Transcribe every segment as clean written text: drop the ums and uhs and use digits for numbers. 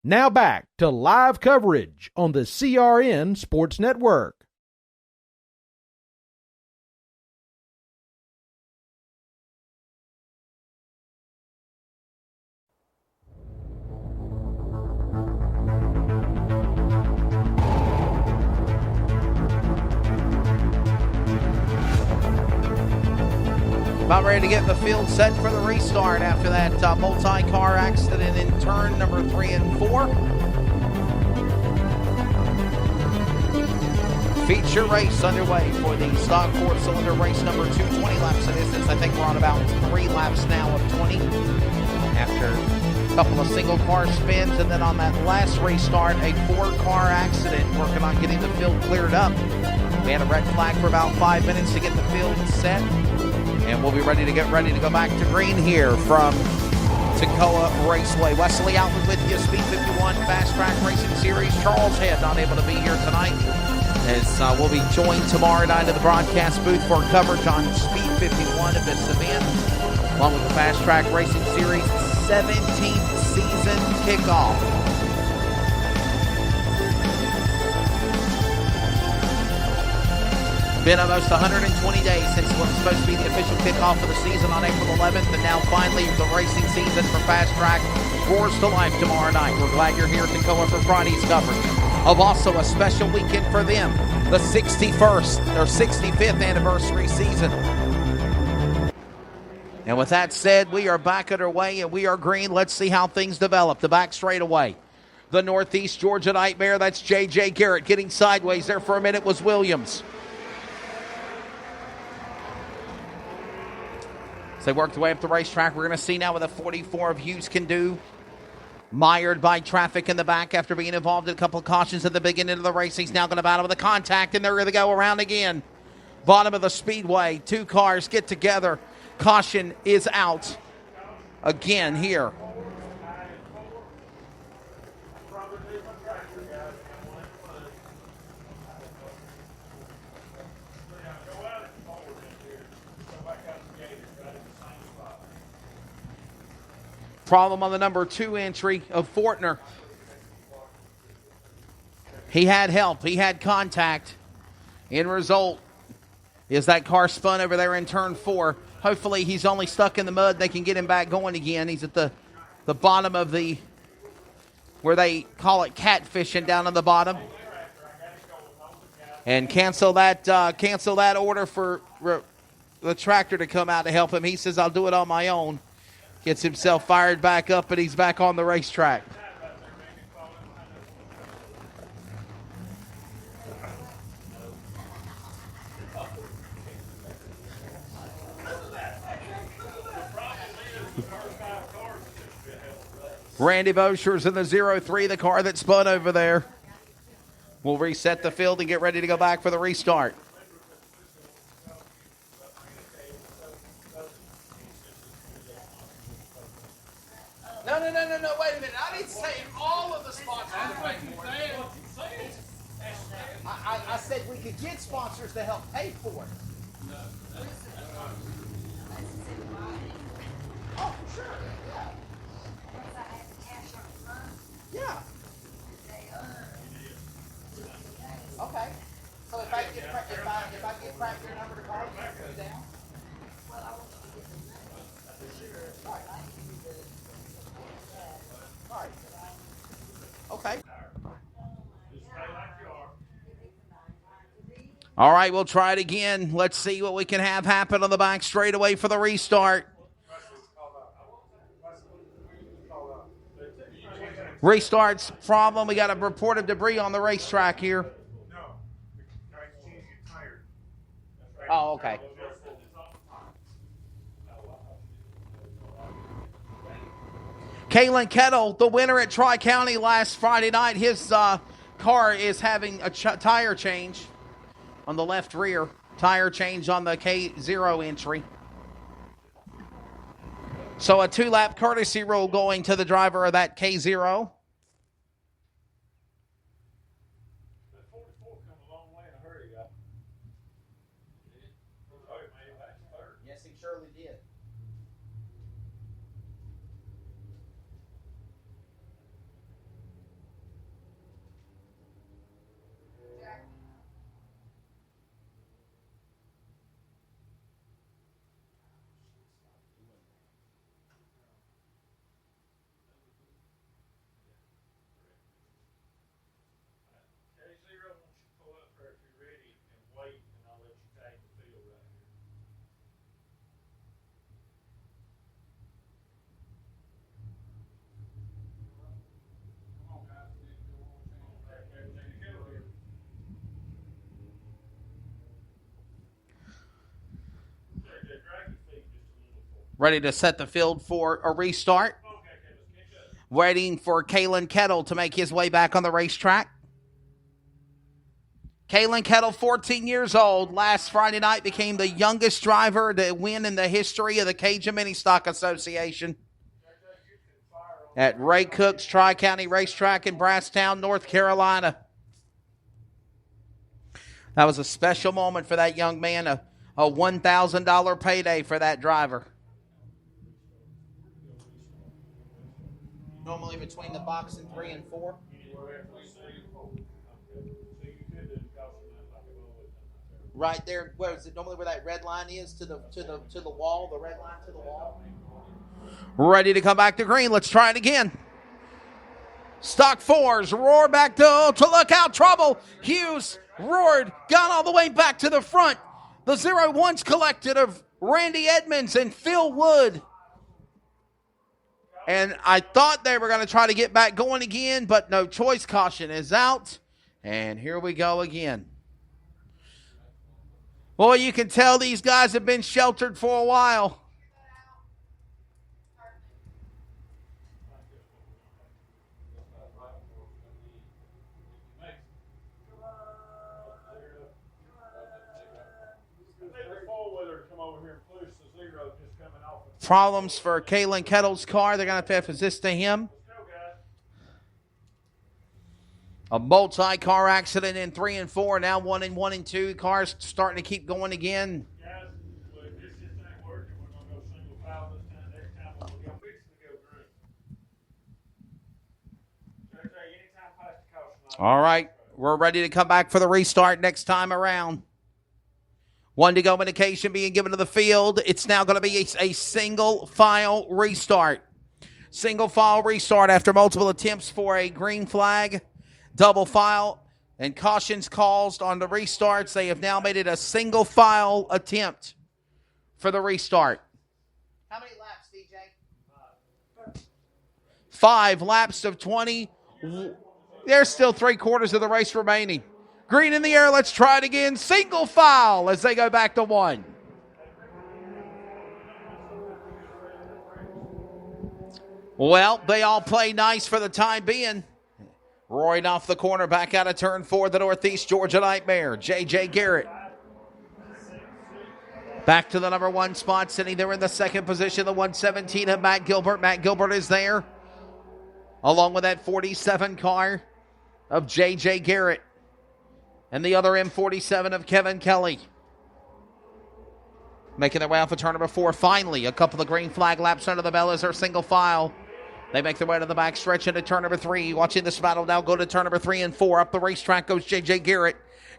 Now back to live coverage on the CRN Sports Network. About ready to get the field set for the restart after that multi-car accident in turn number 3 and 4. Feature race underway for the stock 4-cylinder race number 2, 20 laps of distance. I think we're on about 3 laps now of 20 after a couple of single car spins, and then on that last restart, a 4-car accident working on getting the field cleared up. We had a red flag for about 5 minutes to get the field set. And we'll be ready to go back to green here from Toccoa Raceway. Wesley Outland with you, Speed 51 Fast Track Racing Series. Charles Head not able to be here tonight, as we'll be joined tomorrow night at the broadcast booth for coverage on Speed 51 of this event, along with the Fast Track Racing Series 17th season kickoff. Been almost 120 days since what's supposed to be the official kickoff of the season on April 11th, and now finally the racing season for Fast Track roars to life tomorrow night. We're glad you're here at Toccoa for Friday's coverage of also a special weekend for them, the 61st or 65th anniversary season. And with that said, we are back underway and we are green. Let's see how things develop. The back straightaway. The Northeast Georgia Nightmare, that's J.J. Garrett. Getting sideways there for a minute was Williams. They work their way up the racetrack. We're going to see now what the 44 of Hughes can do. Mired by traffic in the back after being involved in a couple of cautions at the beginning of the race. He's now going to battle with a contact, and they're going to go around again. Bottom of the speedway. 2 cars get together. Caution is out again here. Problem on the number 2 entry of Fortner. He had help. He had contact. End result is that car spun over there in turn 4. Hopefully he's only stuck in the mud. They can get him back going again. He's at the bottom of the, where they call it catfishing, down on the bottom. And cancel that order for the tractor to come out to help him. He says, I'll do it on my own. Gets himself fired back up, and he's back on the racetrack. Randy Bosher's in the 0-3, the car that spun over there. We'll reset the field and get ready to go back for the restart. No, wait a minute. I didn't say all of the sponsors. I said we could get sponsors to help pay for it. Oh, sure. Yeah. Okay. So if I get cracked your number to call, you can put it down? Well, I want you to get the name. Sure. All right. All right. Okay. All right, we'll try it again. Let's see what we can have happen on the back straightaway for the restart. Restarts problem. We got a report of debris on the racetrack here. Oh, okay. Kalen Kettle, the winner at Tri-County last Friday night, his car is having a tire change on the left rear. Tire change on the K0 entry. So a 2-lap courtesy rule going to the driver of that K0. Yes, he surely did. Ready to set the field for a restart. Waiting for Kalen Kettle to make his way back on the racetrack. Kalen Kettle, 14 years old, last Friday night became the youngest driver to win in the history of the Cajun Mini Stock Association at Ray Cook's Tri-County Racetrack in Brasstown, North Carolina. That was a special moment for that young man, a $1,000 payday for that driver. Normally between the box and 3 and 4. Right there, where is it? Normally where that red line is to the wall, the red line to the wall. Ready to come back to green. Let's try it again. Stock 4s roar back to look out, trouble. Hughes roared, got all the way back to the front. The 0-1s collected of Randy Edmonds and Phil Wood. And I thought they were going to try to get back going again, but no choice. Caution is out. And here we go again. Boy, you can tell these guys have been sheltered for a while. Problems for Kalen Kettle's car. They're going to have to assist to him. A multi-car accident in 3 and 4. Now 1 and 1 and 2. Cars starting to keep going again. All right. We're ready to come back for the restart next time around. 1 to go indication being given to the field. It's now going to be a single file restart. Single file restart after multiple attempts for a green flag, double file, and cautions caused on the restarts. They have now made it a single file attempt for the restart. How many laps, DJ? 5 laps of 20. There's still 3/4 of the race remaining. Green in the air, let's try it again. Single file as they go back to 1. Well, they all play nice for the time being. Roaring off the corner, back out of turn 4, the Northeast Georgia Nightmare, J.J. Garrett. Back to the number 1 spot, sitting there in the second position, the 117 of Matt Gilbert. Matt Gilbert is there, along with that 47 car of J.J. Garrett. And the other M47 of Kevin Kelly. Making their way off of turn number 4. Finally, a couple of green flag laps under the bell as their single file. They make their way to the back stretch into turn number 3. Watching this battle now go to turn number 3 and 4. Up the racetrack goes J.J. Garrett.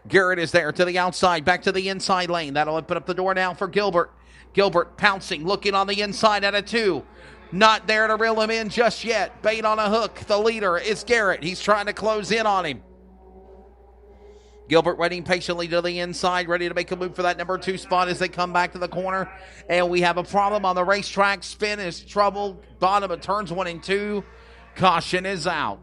Garrett is there to the outside, back to the inside lane. That'll open up the door now for Gilbert. Gilbert pouncing, looking on the inside at a 2. Not there to reel him in just yet. Bait on a hook. The leader is Garrett. He's trying to close in on him. Gilbert waiting patiently to the inside, ready to make a move for that number 2 spot as they come back to the corner. And we have a problem on the racetrack. Spin is trouble. Bottom of turns 1 and 2. Caution is out.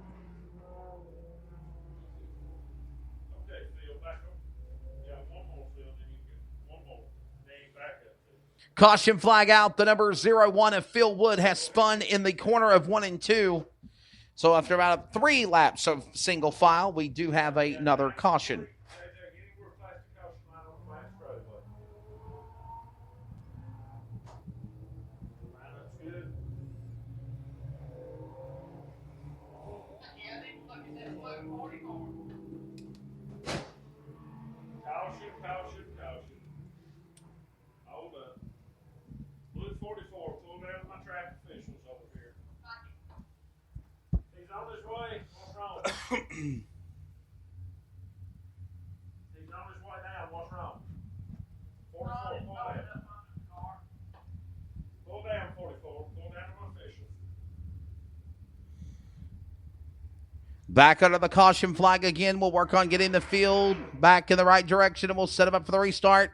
Caution flag out. The number 01 of Phil Wood has spun in the corner of 1 and 2. So after about 3 laps of single file, we do have another caution. He's on his way down. What's wrong? 44, pull down 44. Pull down my official. Back under the caution flag again. We'll work on getting the field back in the right direction, and we'll set them up for the restart.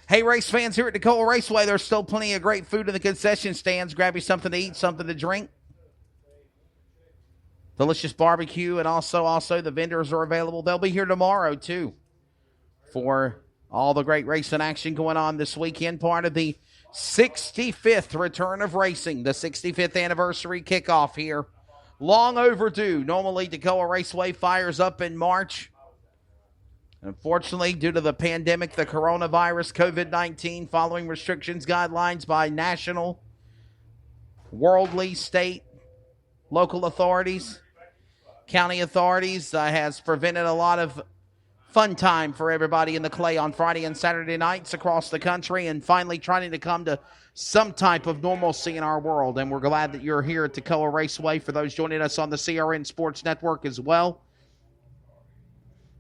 Hey, race fans here at Toccoa Raceway, there's still plenty of great food in the concession stands. Grab you something to eat, something to drink. Delicious barbecue, and also the vendors are available. They'll be here tomorrow, too, for all the great racing action going on this weekend. Part of the 65th return of racing, the 65th anniversary kickoff here. Long overdue. Normally, Toccoa Raceway fires up in March. Unfortunately, due to the pandemic, the coronavirus, COVID-19, following restrictions, guidelines by national, worldly, state, local authorities, county authorities, has prevented a lot of fun time for everybody in the clay on Friday and Saturday nights across the country, and finally trying to come to some type of normalcy in our world. And we're glad that you're here at Toccoa Raceway. For those joining us on the CRN Sports Network as well,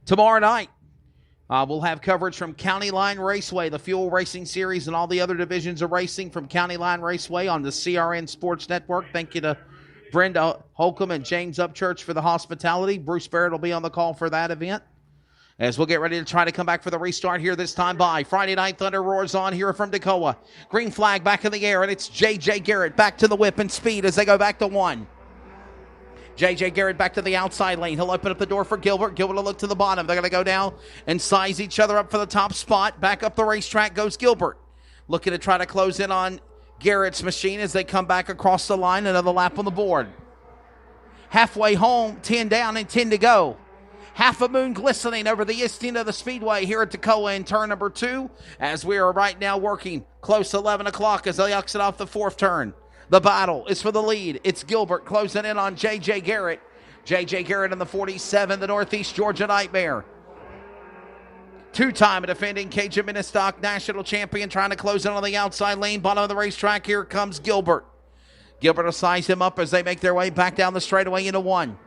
tomorrow night we'll have coverage from County Line Raceway, the Fuel Racing Series, and all the other divisions of racing from County Line Raceway on the CRN Sports Network. Thank you to Brenda Holcomb and James Upchurch for the hospitality. Bruce Barrett will be on the call for that event, as we'll get ready to try to come back for the restart here this time by. Friday Night Thunder roars on here from Toccoa. Green flag back in the air, and it's J.J. Garrett back to the whip and speed as they go back to one. J.J. Garrett back to the outside lane. He'll open up the door for Gilbert. Gilbert will look to the bottom. They're going to go down and size each other up for the top spot. Back up the racetrack goes Gilbert, looking to try to close in on Garrett's machine as they come back across the line. Another lap on the board. Halfway home, 10 down and 10 to go. Half a moon glistening over the easting of the speedway here at Toccoa in turn number 2, as we are right now working close to 11 o'clock as they exit off the 4th turn. The battle is for the lead. It's Gilbert closing in on J.J. Garrett. J.J. Garrett in the 47, the Northeast Georgia Nightmare. Two-time defending Cajun Minnestock national champion, trying to close in on the outside lane. Bottom of the racetrack, here comes Gilbert. Gilbert will size him up as they make their way back down the straightaway into 1.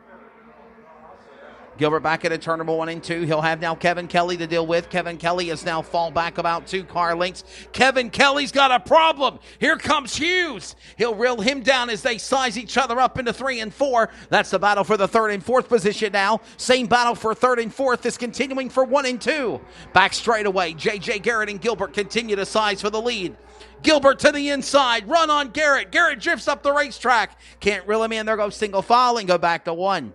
Gilbert back at a turn number 1 and 2. He'll have now Kevin Kelly to deal with. Kevin Kelly has now fall back about 2 car lengths. Kevin Kelly's got a problem. Here comes Hughes. He'll reel him down as they size each other up into 3 and 4. That's the battle for the 3rd and 4th position now. Same battle for 3rd and 4th is continuing for 1 and 2. Back straightaway, J.J. Garrett and Gilbert continue to size for the lead. Gilbert to the inside. Run on Garrett. Garrett drifts up the racetrack. Can't reel him in. There goes single file and go back to 1.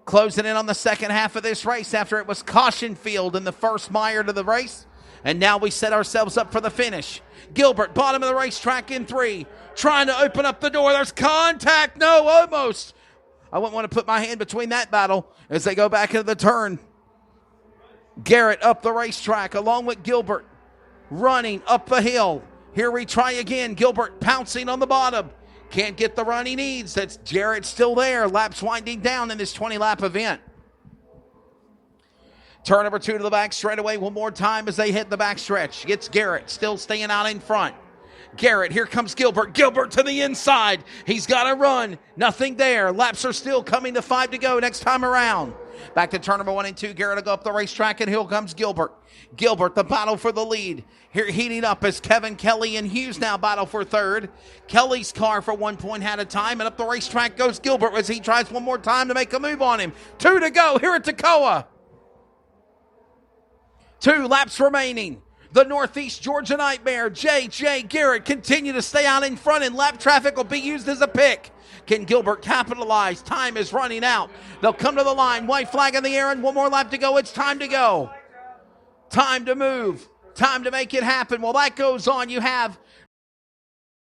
Closing in on the second half of this race after it was caution field in the first mile to the race. And now we set ourselves up for the finish. Gilbert, bottom of the racetrack in 3. Trying to open up the door. There's contact. No, almost. I wouldn't want to put my hand between that battle as they go back into the turn. Garrett up the racetrack along with Gilbert. Running up the hill. Here we try again. Gilbert pouncing on the bottom. Can't get the run he needs. That's Jarrett still there. Laps winding down in this 20-lap event. Turn number 2 to the back straightaway one more time as they hit the backstretch. Gets Garrett still staying out in front. Garrett, here comes Gilbert. Gilbert to the inside. He's got a run. Nothing there. Laps are still coming to 5 to go next time around. Back to turn number 1 and 2. Garrett will go up the racetrack, and here comes Gilbert. Gilbert, the battle for the lead. Here heating up as Kevin Kelly and Hughes now battle for 3rd. Kelly's car for 1 point had a time, and up the racetrack goes Gilbert as he tries one more time to make a move on him. 2 to go here at Toccoa. 2 laps remaining. The Northeast Georgia Nightmare, J.J. Garrett, continue to stay out in front, and lap traffic will be used as a pick. Can Gilbert capitalize? Time is running out. They'll come to the line. White flag in the air, and one more lap to go. It's time to go. Time to move. Time to make it happen. While that goes on, you have